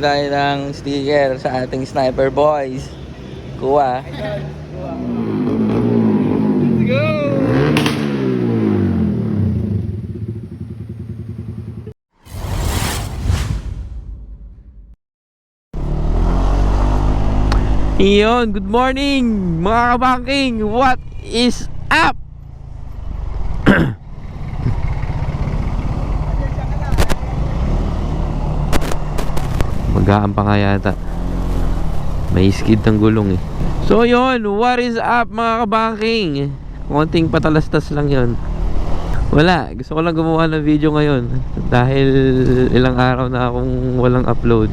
tayo ng sticker sa ating Sniper Boys. Kuha. Let's go! Iyon, good morning mga kabangking. What is up? Magaan pa nga yata. May skid ng gulong eh. So yun, what is up mga kabangking? Konting patalastas lang yun. Wala, gusto ko lang gumawa ng video ngayon dahil ilang araw na akong walang upload.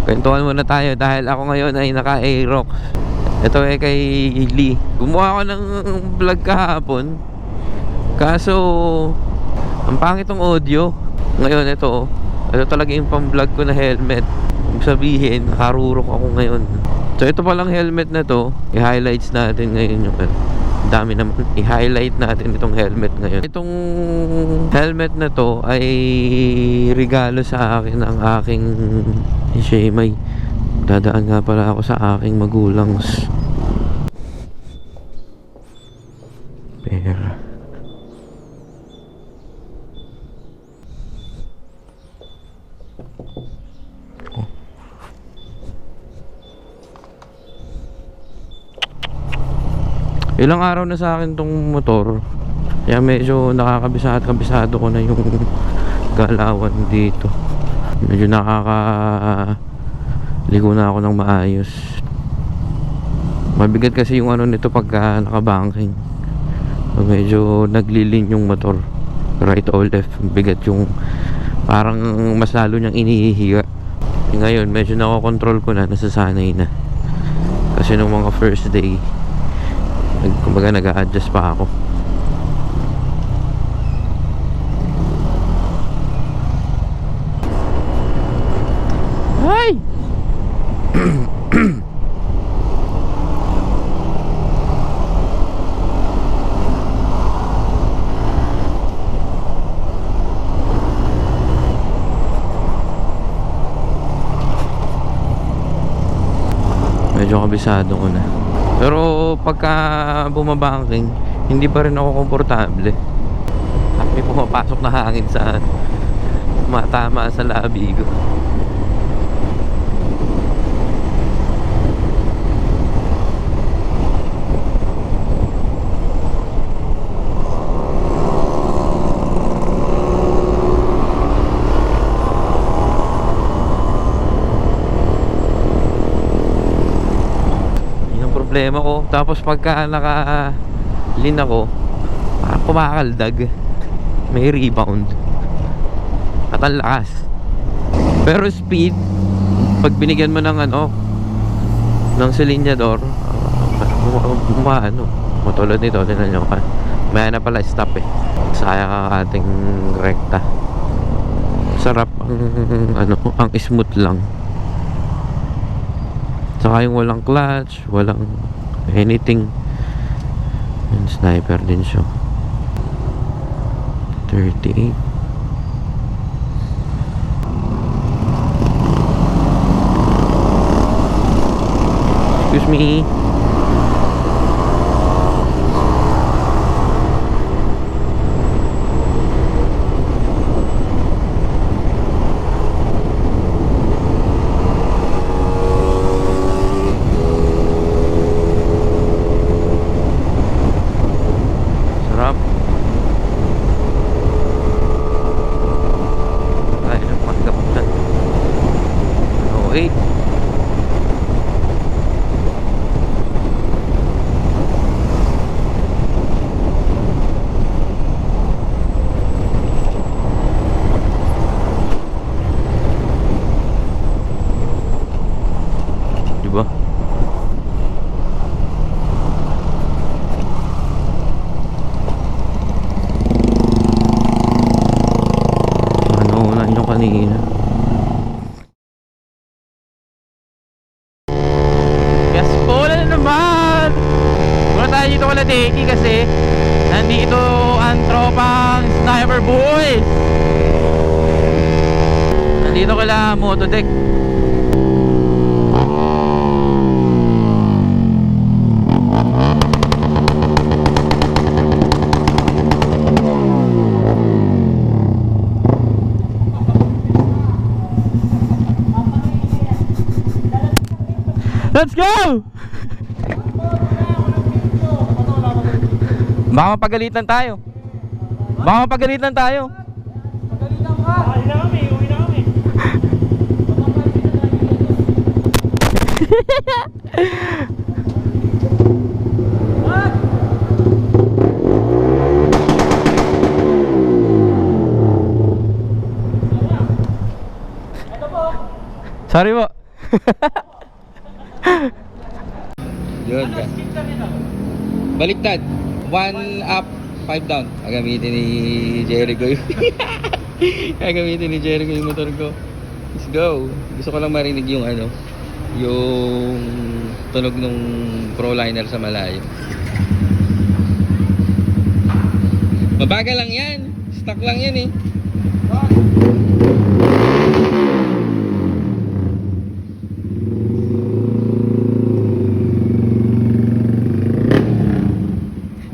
Kwentuhan muna tayo dahil ako ngayon ay naka-Aerox. Ito kay Lee. Gumawa ako ng vlog kahapon. Kaso ang pangit ng audio. Ngayon ito talaga yung pang-vlog ko na helmet. Ibig sabihin, nakarurok ako ngayon. So ito palang helmet na to, i-highlights natin ngayon yung dami naman. I-highlight natin itong helmet ngayon. Itong helmet na to ay regalo sa akin ng aking Shemay. Dadaan nga pala ako sa aking magulang pera. Ilang araw na sa akin tong motor, kaya medyo nakakabisado ko na yung galawan dito. Medyo nakakaligo na ako ng maayos. Mabigat kasi yung ano nito pagka nakabanking. Medyo naglilin yung motor, right or left. Bigat yung parang mas lalo niyang inihihiga. Ngayon medyo nakokontrol ko na, nasasanay na. Kasi nung mga first day, kumbaga nag-a-adjust pa ako. Ay! Medyo kabisado ko na. Pero pagka bumabangking, hindi pa rin ako komportable. May pumapasok na hangin sa matama sa labi ko. Problema ko. Tapos pagka naka-lean ako, parang kumakaldag. May rebound at ang lakas. Pero speed, pag binigyan mo ng ng silinyador, matulad nito, tinan nyo, may na pala stop eh. Sayang ang ating rekta. Sarap ang smooth lang. Saka yung walang clutch, walang anything. Yung Sniper din siya. 38. Excuse me. kanina. Yes po na naman. Muna tayo dito kala Deki kasi nandito ang tropang Sniper Boys. Dito kala Motodeck. Let's go! Baka mapagalitan tayo. Baka mapagalitan tayo. Pagalitan ka! Uwi na kami, uwi na kami. What? Ito po. Sorry po. Yun ka. Baliktad. 1 up, 5 down. Gagamitin ni Jericho yung gagamitin ni Jericho yung motor ko. Let's go. Gusto ko lang marinig yung ano, yung tunog ng ProLiner sa malayo. Mabagal lang yan. Stuck lang yan eh.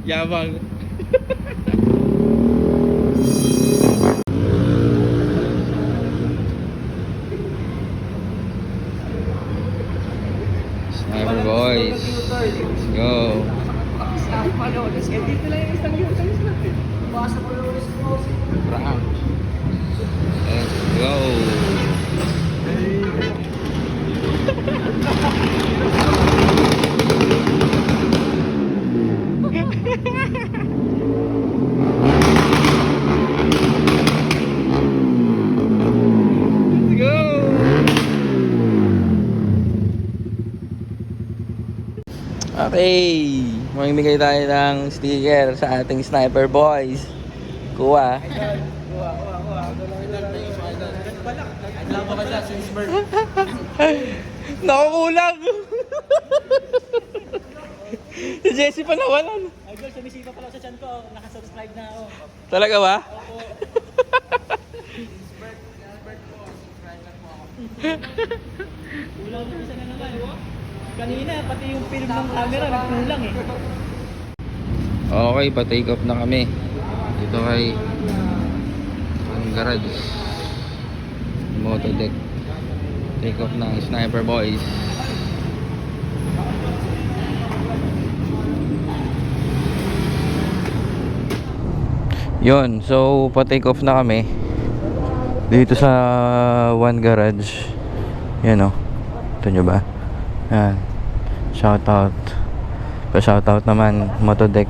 Yabang. Sniper boys. Let's go. Dito lang yung isang yun. Basa mo yung explosive. Round. Let's go. Let's go. Okay, mamimigay tayo ng sticker sa ating Sniper Boys. Kuha. Nakukulang. Si Jessie pa nawalan. Idol, sumisipa pala sa chan ko. Nakasubscribe na ako. Talaga ba? Kulang na isa na naman. Kanina, pati yung film ng camera, nagkulang eh. Okay, pa-take off na kami. Dito kay ang garage. Motodeck. Take off ng Sniper Boys. Yun, so pa-take off na kami dito sa One Garage. Yan o. Ito nyo ba? Yan. Shoutout. Pa-shoutout naman Motodeck.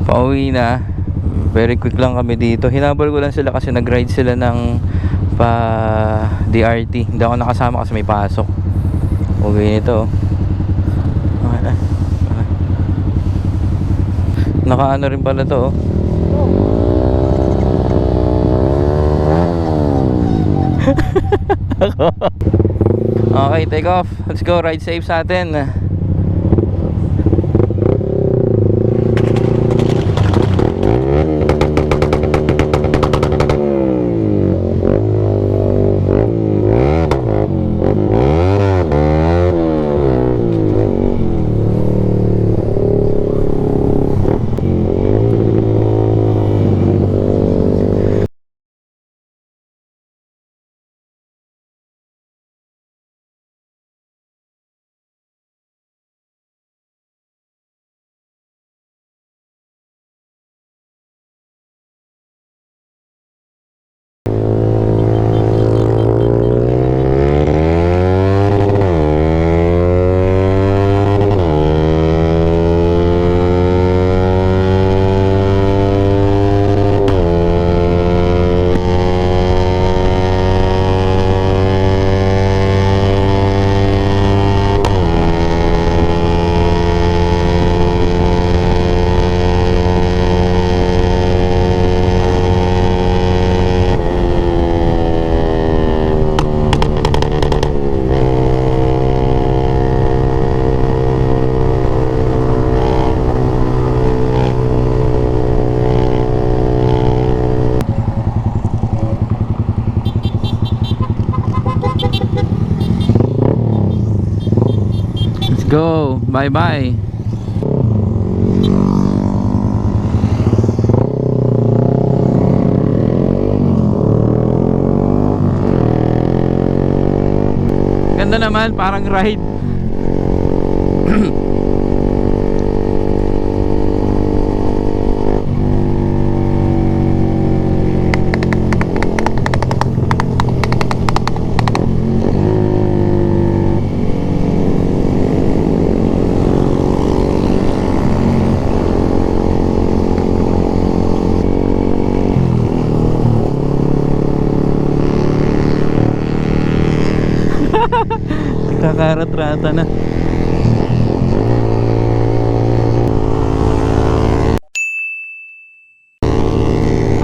Pauwi na. Very quick lang kami dito. Hinabol ko lang sila kasi nag-ride sila ng pa DRT. Hindi ako nakasama kasi may pasok. Okay nito. Naka-ano rin pala to. Okay, take off. Let's go. Ride safe sa atin. go. Bye bye. Ganda naman, parang ride. Kakarat-rata na.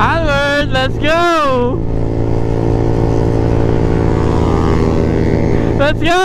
Albert, let's go! Let's go!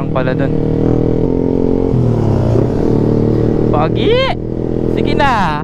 Pala dun. Pagi! Sige na!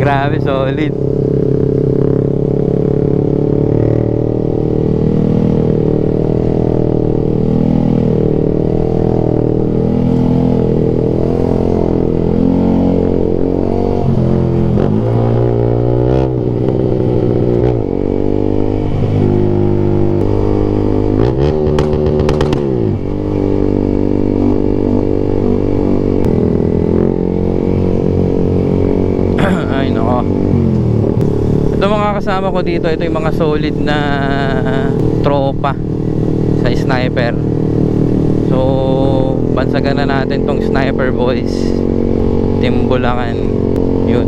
Grabe, solid. Ay nako. Ito mga kasama ko dito, ito yung mga solid na tropa sa sniper. So bansagan na natin tong Sniper Boys Team Bulacan. Yun.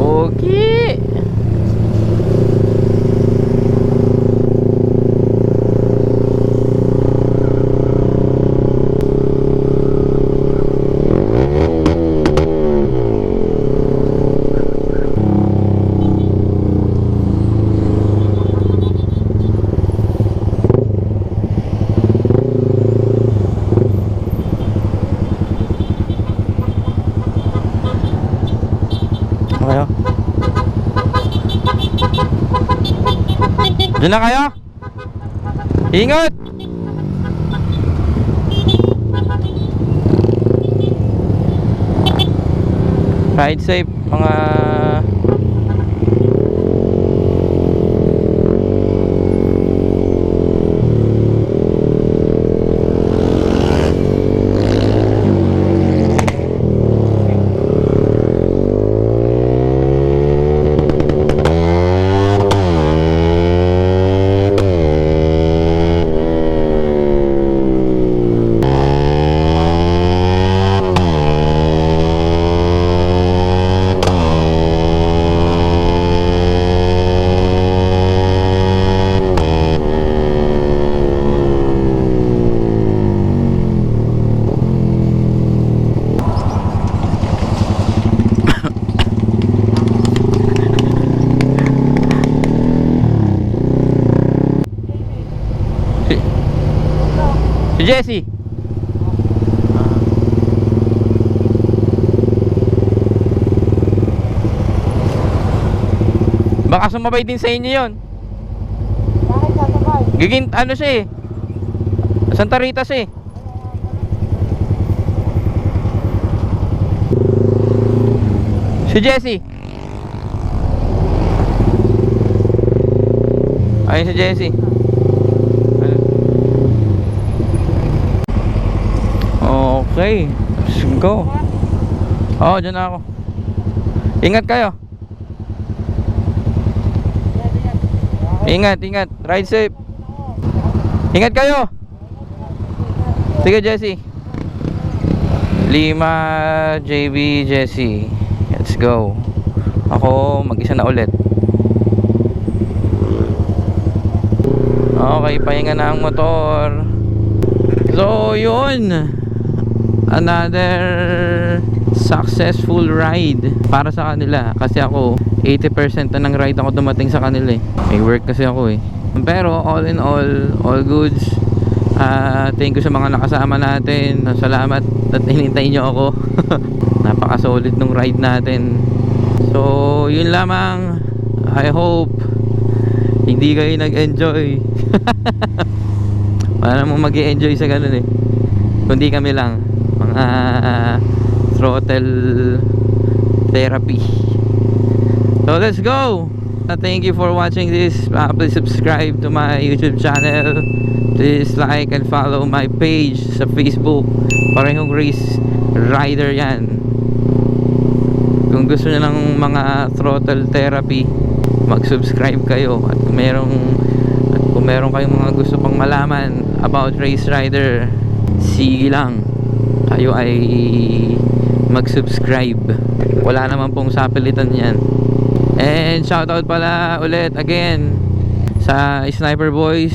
Okay. Kayo? Diyan na kayo? Ingat! Ride safe mga si Jesse. Baka sumabay din sa inyo yun. Bakit sasabay? Giging ano siya eh, Santa Rita siya eh. Si Jesse. Ayun si Jesse. Okay, let's go. Oo, dyan na ako. Ingat kayo. Ingat, ingat. Ride safe. Ingat kayo. Sige, Jesse. Lima, JB, Jesse. Let's go. Ako, mag-isa na ulit. Okay, pahinga na ang motor. So, yun. Another successful ride para sa kanila. Kasi ako, 80% na ng ride ako dumating sa kanila eh. May work kasi ako eh. Pero all in all goods. Thank you sa mga nakasama natin. Salamat at hinintay nyo ako. Napaka-solid nung ride natin. So, yun lamang. I hope hindi kayo nag-enjoy. Wala namang mag-i-enjoy sa ganun eh. Kundi kami lang, mga throttle therapy. So let's go. Thank you for watching this. Please subscribe to my YouTube channel. Please like and follow my page sa Facebook. Parehong race rider yan. Kung gusto nyo ng mga throttle therapy, mag-subscribe kayo. At kung meron kayong mga gusto pang malaman about race rider, sige lang, kayo ay mag-subscribe. Wala naman pong sapilitan yan. And shoutout pala ulit again sa Sniper Boys,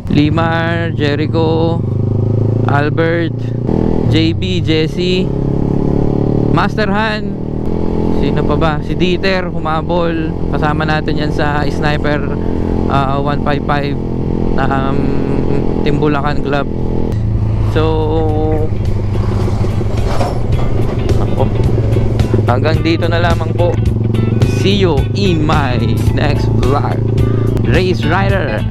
Limar, Jericho, Albert, JB, Jesse, Master Han, sino pa ba? Si Dieter, humabol. Kasama natin yan sa Sniper 155 Team Bulacan Club. So ako, hanggang dito na lamang po. See you in my next vlog. Race Rider.